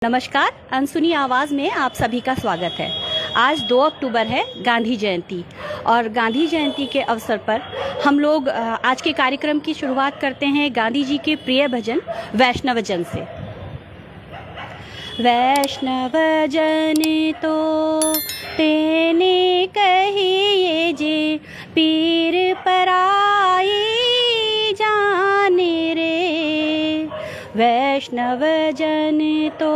नमस्कार, अनसुनी आवाज़ में आप सभी का स्वागत है। आज 2 अक्टूबर है गांधी जयंती और गांधी जयंती के अवसर पर हम लोग आज के कार्यक्रम की शुरुआत करते हैं गांधी जी के प्रिय भजन वैष्णव जन से। वैष्णव जन तो तेने कहिए जे पीर पराई जाने रे। वैष्णव जन तो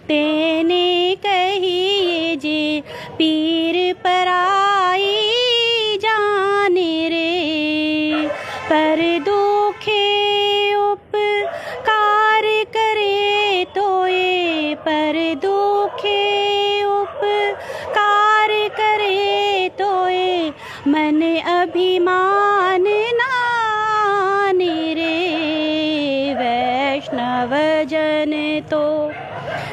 तेने कहिए जे पीर पराई जाने रे। पर दुखे उपकार करे तोए, पर दुखे उपकार करे तोए मन अभिमान नाने रे। वैष्णव जन तो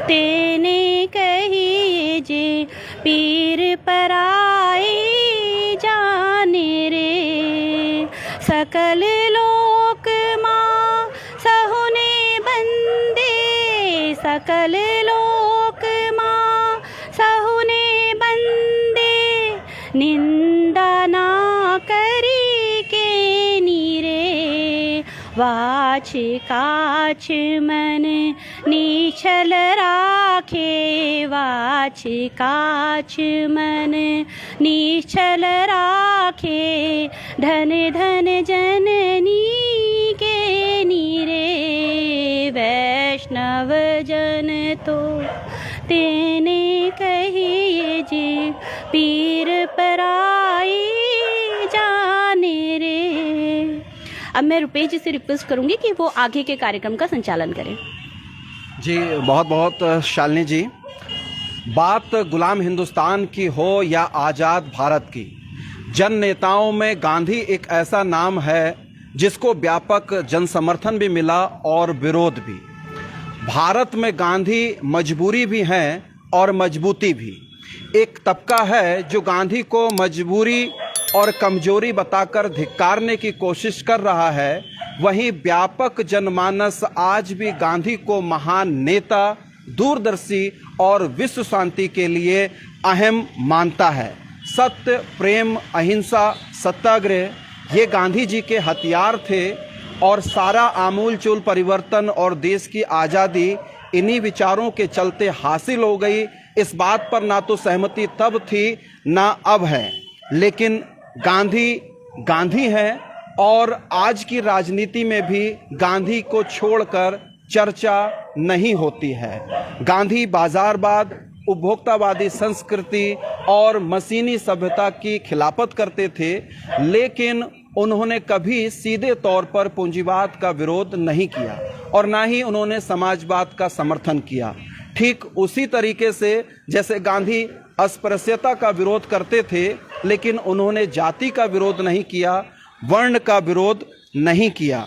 तेने कहिए जे पीर पराई जाने रे। सकल लोक माँ सहुने बंदे, सकल लोक माँ सहुने बंदे निंदा ना करी के नीरे। वाछ काछ मन नीछल राखे, वाछ काछ मन नीछल राखे धन धन जननी के नीरे। वैष्णव जन तो तेने कहिए जे पीर पराई जाने रे। अब मैं रुपेश जी से रिक्वेस्ट करूंगी कि वो आगे के कार्यक्रम का संचालन करें। जी बहुत बहुत शालिनी जी, बात गुलाम हिंदुस्तान की हो या आज़ाद भारत की, जन नेताओं में गांधी एक ऐसा नाम है जिसको व्यापक जन समर्थन भी मिला और विरोध भी। भारत में गांधी मजबूरी भी है और मजबूती भी। एक तबका है जो गांधी को मजबूरी और कमजोरी बताकर धिक्कारने की कोशिश कर रहा है, वहीं व्यापक जनमानस आज भी गांधी को महान नेता, दूरदर्शी और विश्व शांति के लिए अहम मानता है। सत्य, प्रेम, अहिंसा, सत्याग्रह ये गांधी जी के हथियार थे और सारा आमूलचूल परिवर्तन और देश की आज़ादी इन्हीं विचारों के चलते हासिल हो गई। इस बात पर ना तो सहमति तब थी ना अब है, लेकिन गांधी गांधी है और आज की राजनीति में भी गांधी को छोड़कर चर्चा नहीं होती है। गांधी बाजारवाद, उपभोक्तावादी संस्कृति और मशीनी सभ्यता की खिलाफत करते थे, लेकिन उन्होंने कभी सीधे तौर पर पूंजीवाद का विरोध नहीं किया और ना ही उन्होंने समाजवाद का समर्थन किया। ठीक उसी तरीके से जैसे गांधी अस्पृश्यता का विरोध करते थे, लेकिन उन्होंने जाति का विरोध नहीं किया, वर्ण का विरोध नहीं किया।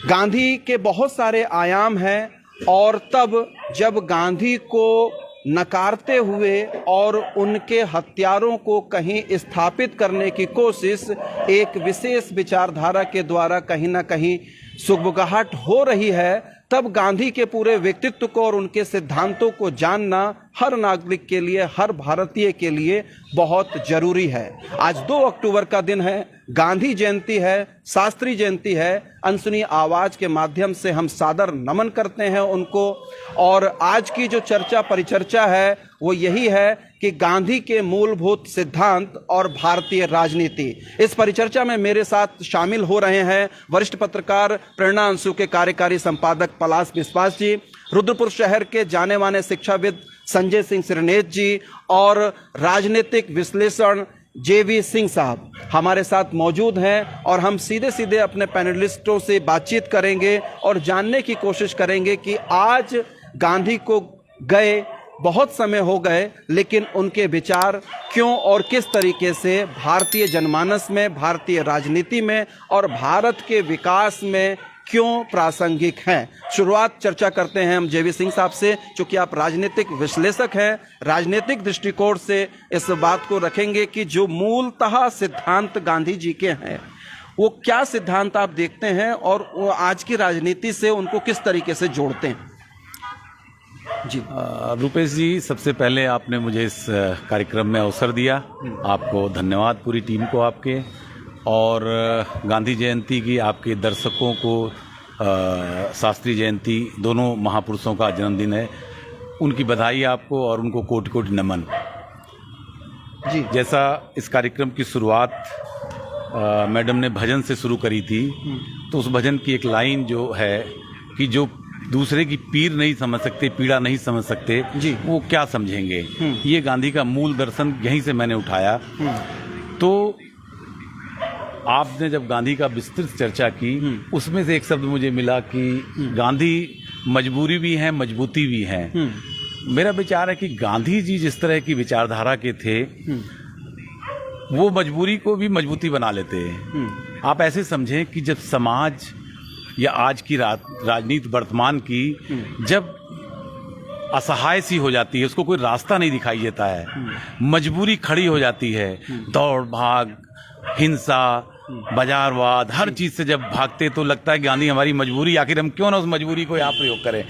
गांधी के बहुत सारे आयाम हैं और तब जब गांधी को नकारते हुए और उनके हत्यारों को कहीं स्थापित करने की कोशिश एक विशेष विचारधारा के द्वारा कहीं ना कहीं सुगबुगाहट हो रही है, तब गांधी के पूरे व्यक्तित्व को और उनके सिद्धांतों को जानना हर नागरिक के लिए, हर भारतीय के लिए बहुत जरूरी है। आज 2 अक्टूबर का दिन है, गांधी जयंती है, शास्त्री जयंती है। अनसुनी आवाज के माध्यम से हम सादर नमन करते हैं उनको। और आज की जो चर्चा परिचर्चा है वो यही है कि गांधी के मूलभूत सिद्धांत और भारतीय राजनीति। इस परिचर्चा में मेरे साथ शामिल हो रहे हैं वरिष्ठ पत्रकार प्रेरणा अंशु के कार्यकारी संपादक पलाश विश्वास जी, रुद्रपुर शहर के जाने माने शिक्षाविद संजय सिंह सिरनेत जी और राजनीतिक विश्लेषण जेवी सिंह साहब हमारे साथ मौजूद हैं। और हम सीधे सीधे अपने पैनलिस्टों से बातचीत करेंगे और जानने की कोशिश करेंगे कि आज गांधी को गए बहुत समय हो गए, लेकिन उनके विचार क्यों और किस तरीके से भारतीय जनमानस में, भारतीय राजनीति में और भारत के विकास में क्यों प्रासंगिक हैं। शुरुआत चर्चा करते हैं हम जेवी सिंह साहब से, क्योंकि आप राजनीतिक विश्लेषक हैं, राजनीतिक दृष्टिकोण से इस बात को रखेंगे कि जो मूलतः सिद्धांत गांधी जी के हैं वो क्या सिद्धांत आप देखते हैं और वो आज की राजनीति से उनको किस तरीके से जोड़ते हैं? जी। रुपेश जी, सबसे पहले आपने मुझे इस कार्यक्रम में अवसर दिया, आपको धन्यवाद, पूरी टीम को आपके, और गांधी जयंती की आपके दर्शकों को शास्त्री जयंती, दोनों महापुरुषों का जन्मदिन है, उनकी बधाई आपको और उनको कोटि कोटि नमन। जी। जैसा इस कार्यक्रम की शुरुआत मैडम ने भजन से शुरू करी थी, तो उस भजन की एक लाइन जो है कि जो दूसरे की पीर नहीं समझ सकते, पीड़ा नहीं समझ सकते, जी, वो क्या समझेंगे। ये गांधी का मूल दर्शन यहीं से मैंने उठाया। तो आपने जब गांधी का विस्तृत चर्चा की, उसमें से एक शब्द मुझे मिला कि गांधी मजबूरी भी है, मजबूती भी है। मेरा विचार है कि गांधी जी जिस तरह की विचारधारा के थे, वो मजबूरी को भी मजबूती बना लेते हैं। आप ऐसे समझें कि जब समाज या आज की राजनीति वर्तमान की जब असहाय सी हो जाती है, उसको कोई रास्ता नहीं दिखाई देता है, मजबूरी खड़ी हो जाती है, दौड़ भाग, हिंसा, बाजारवाद, हर चीज से जब भागते तो लगता है गांधी हमारी मजबूरी, आखिर हम क्यों ना उस मजबूरी को यहाँ प्रयोग करें।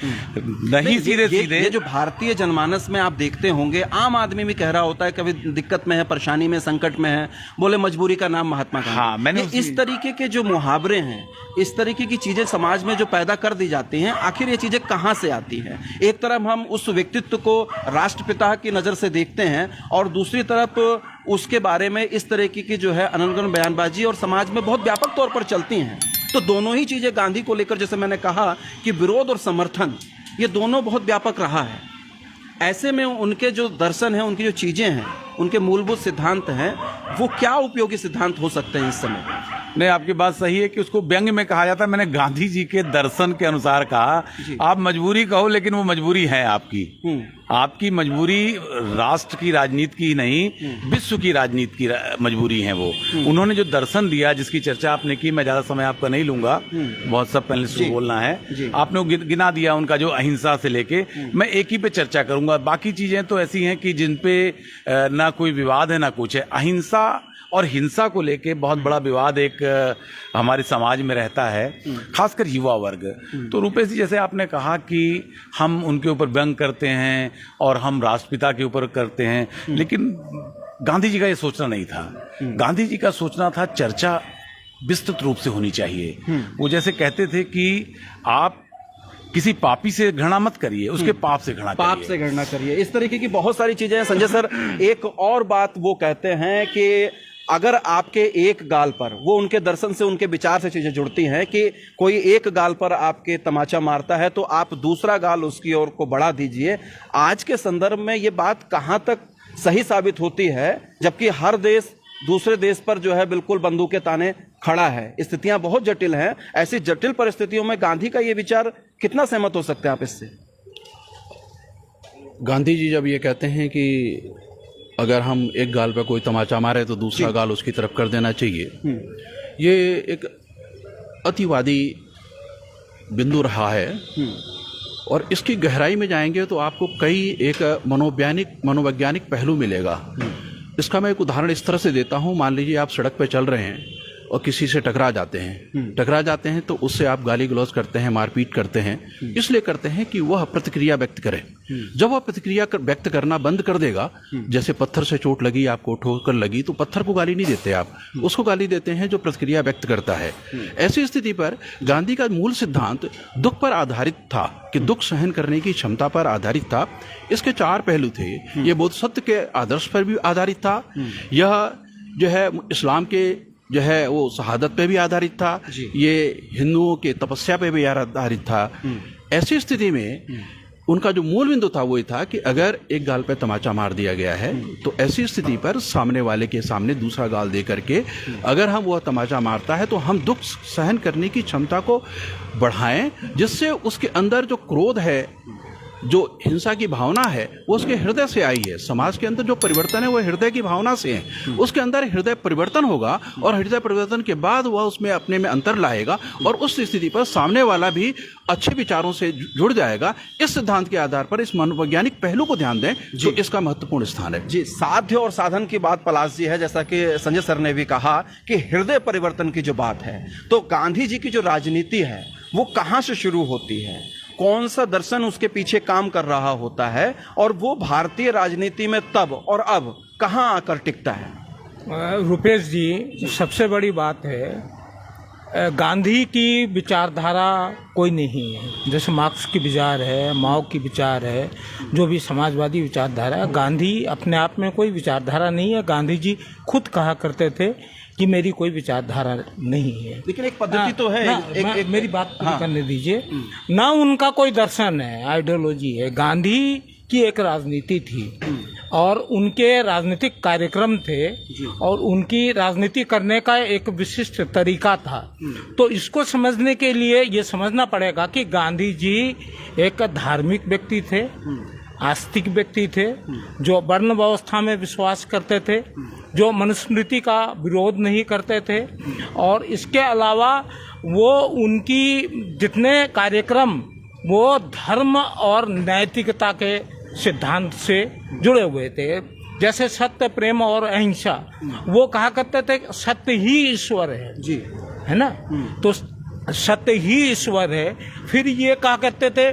नहीं, सीधे सीधे ये जो भारतीय जनमानस में आप देखते होंगे, आम आदमी भी कह रहा होता है, कभी दिक्कत में है, परेशानी में, संकट में है, बोले मजबूरी का नाम महात्मा गांधी। हाँ, मैंने इस तरीके के जो मुहावरे हैं, इस तरीके की चीजें समाज में जो पैदा कर दी जाती हैं, आखिर ये चीजें कहाँ से आती हैं? एक तरफ हम उस व्यक्तित्व को राष्ट्रपिता की नजर से देखते हैं, और दूसरी तरफ उसके बारे में इस तरीके की जो है अनर्गल बयानबाजी और समाज में बहुत व्यापक तौर पर चलती हैं। तो दोनों ही चीजें गांधी को लेकर, जैसे मैंने कहा कि विरोध और समर्थन, ये दोनों बहुत व्यापक रहा है। ऐसे में उनके जो दर्शन हैं, उनकी जो चीजें हैं, उनके मूलभूत सिद्धांत हैं, वो क्या उपयोगी सिद्धांत हो सकते हैं इस समय? नहीं, आपकी बात सही है कि उसको व्यंग में कहा जाता है। मैंने गांधी जी के दर्शन के अनुसार कहा, आप मजबूरी कहो, लेकिन वो मजबूरी है आपकी। आपकी मजबूरी राष्ट्र की राजनीति की नहीं, विश्व की राजनीति की मजबूरी है वो। उन्होंने जो दर्शन दिया, जिसकी चर्चा आपने की, मैं ज्यादा समय आपका नहीं लूंगा, बहुत सब पैनलिस्ट को बोलना है। आपने वो गिना दिया उनका, जो अहिंसा से लेके, मैं एक ही पे चर्चा करूंगा। बाकी चीजें तो ऐसी हैं कि जिन पे ना कोई विवाद है ना कुछ है। अहिंसा और हिंसा को लेके बहुत बड़ा विवाद एक हमारे समाज में रहता है, खासकर युवा वर्ग। तो रुपेश जी, जैसे आपने कहा कि हम उनके ऊपर व्यंग करते हैं और हम राष्ट्रपिता के ऊपर करते हैं, लेकिन गांधी जी का ये सोचना नहीं था। गांधी जी का सोचना था चर्चा विस्तृत रूप से होनी चाहिए। वो जैसे कहते थे कि आप किसी पापी से घृणा मत करिए, उसके पाप से घृणा करिए। पाप से घृणा करिए। इस तरीके की बहुत सारी चीजें हैं। संजय सर, एक और बात वो कहते हैं कि अगर आपके एक गाल पर, वो उनके दर्शन से, उनके विचार से चीजें जुड़ती हैं कि कोई एक गाल पर आपके तमाचा मारता है तो आप दूसरा गाल उसकी ओर को बढ़ा दीजिए। आज के संदर्भ में ये बात कहां तक सही साबित होती है, जबकि हर देश दूसरे देश पर जो है बिल्कुल बंदूक के ताने खड़ा है? स्थितियां बहुत जटिल हैं। ऐसी जटिल परिस्थितियों में गांधी का ये विचार कितना सहमत हो सकते हैं आप इससे? गांधी जी जब ये कहते हैं कि अगर हम एक गाल पर कोई तमाचा मारे तो दूसरा गाल उसकी तरफ कर देना चाहिए, ये एक अतिवादी बिंदु रहा है। और इसकी गहराई में जाएंगे तो आपको कई एक मनोवैज्ञानिक पहलू मिलेगा। इसका मैं एक उदाहरण इस तरह से देता हूँ। मान लीजिए आप सड़क पर चल रहे हैं और किसी से टकरा जाते हैं तो उससे आप गाली गलौज करते हैं, मारपीट करते हैं, इसलिए करते हैं कि वह प्रतिक्रिया व्यक्त करे। जब वह प्रतिक्रिया व्यक्त करना बंद कर देगा, जैसे पत्थर से चोट लगी, आपको ठोकर लगी, तो पत्थर को गाली नहीं देते आप, उसको गाली देते हैं जो प्रतिक्रिया व्यक्त करता है। ऐसी स्थिति पर गांधी का मूल सिद्धांत दुख पर आधारित था, कि दुख सहन करने की क्षमता पर आधारित था। इसके 4 पहलू थे। ये बोधिसत्व के आदर्श पर भी आधारित था, यह जो है इस्लाम के जो है वो शहादत पे भी आधारित था, ये हिंदुओं के तपस्या पे भी आधारित था। ऐसी स्थिति में उनका जो मूल बिंदु था वो ये था कि अगर एक गाल पे तमाचा मार दिया गया है तो ऐसी स्थिति पर सामने वाले के सामने दूसरा गाल दे करके अगर हम वह तमाचा मारता है तो हम दुख सहन करने की क्षमता को बढ़ाएं, जिससे उसके अंदर जो क्रोध है, जो हिंसा की भावना है, वो उसके हृदय से आई है। समाज के अंदर जो परिवर्तन है वो हृदय की भावना से है। उसके अंदर हृदय परिवर्तन होगा और हृदय परिवर्तन के बाद वह उसमें अपने में अंतर लाएगा और उस स्थिति पर सामने वाला भी अच्छे विचारों से जुड़ जाएगा। इस सिद्धांत के आधार पर इस मनोवैज्ञानिक पहलू को ध्यान दें तो इसका महत्वपूर्ण स्थान है। जी, साध्य और साधन की बात पलाश जी है, जैसा कि संजय सर ने भी कहा कि हृदय परिवर्तन की जो बात है, तो गांधी जी की जो राजनीति है वो कहां से शुरू होती है? कौन सा दर्शन उसके पीछे काम कर रहा होता है और वो भारतीय राजनीति में तब और अब कहाँ आकर टिकता है? रुपेश जी, सबसे बड़ी बात है गांधी की विचारधारा कोई नहीं है। जैसे मार्क्स की विचार है, माओ की विचार है, जो भी समाजवादी विचारधारा है, गांधी अपने आप में कोई विचारधारा नहीं है। गांधी जी खुद कहा करते थे कि मेरी कोई विचारधारा नहीं है। लेकिन एक पद्धति तो है। मेरी बात पूरी करने दीजिए। ना उनका कोई दर्शन है, आइडियोलॉजी है। गांधी की एक राजनीति थी और उनके राजनीतिक कार्यक्रम थे और उनकी राजनीति करने का एक विशिष्ट तरीका था। तो इसको समझने के लिए ये समझना पड़ेगा कि गांधी जी एक धार्मिक व्यक्ति थे, आस्तिक व्यक्ति थे, जो वर्ण व्यवस्था में विश्वास करते थे, जो मनुस्मृति का विरोध नहीं करते थे, और इसके अलावा वो उनकी जितने कार्यक्रम वो धर्म और नैतिकता के सिद्धांत से जुड़े हुए थे। जैसे सत्य, प्रेम और अहिंसा, वो कहा करते थे सत्य ही ईश्वर है जी, है ना। तो सत्य ही ईश्वर है। फिर ये कहा करते थे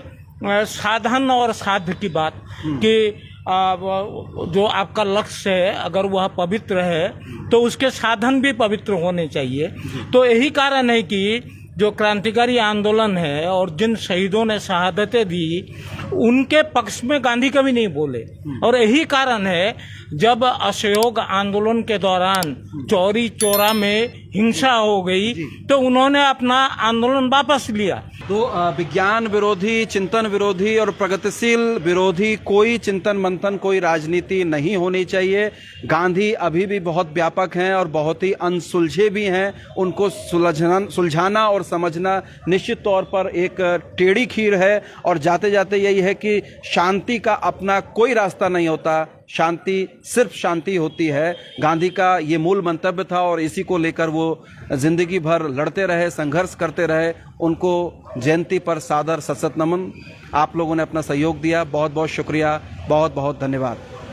साधन और साध्य की बात, कि जो आपका लक्ष्य है अगर वह पवित्र है तो उसके साधन भी पवित्र होने चाहिए। तो यही कारण है कि जो क्रांतिकारी आंदोलन है और जिन शहीदों ने शहादतें दी, उनके पक्ष में गांधी कभी नहीं बोले। और यही कारण है जब असहयोग आंदोलन के दौरान चौरी चौरा में हिंसा हो गई तो उन्होंने अपना आंदोलन वापस लिया। तो विज्ञान विरोधी, चिंतन विरोधी और प्रगतिशील विरोधी कोई चिंतन मंथन, कोई राजनीति नहीं होनी चाहिए। गांधी अभी भी बहुत व्यापक हैं और बहुत ही अनसुलझे भी हैं। उनको सुलझाना और समझना निश्चित तौर पर एक टेढ़ी खीर है। और जाते जाते यही है कि शांति का अपना कोई रास्ता नहीं होता, शांति सिर्फ शांति होती है। गांधी का ये मूल मंतव्य था और इसी को लेकर वो जिंदगी भर लड़ते रहे, संघर्ष करते रहे। उनको जयंती पर सादर सशत नमन। आप लोगों ने अपना सहयोग दिया, बहुत बहुत शुक्रिया, बहुत बहुत धन्यवाद।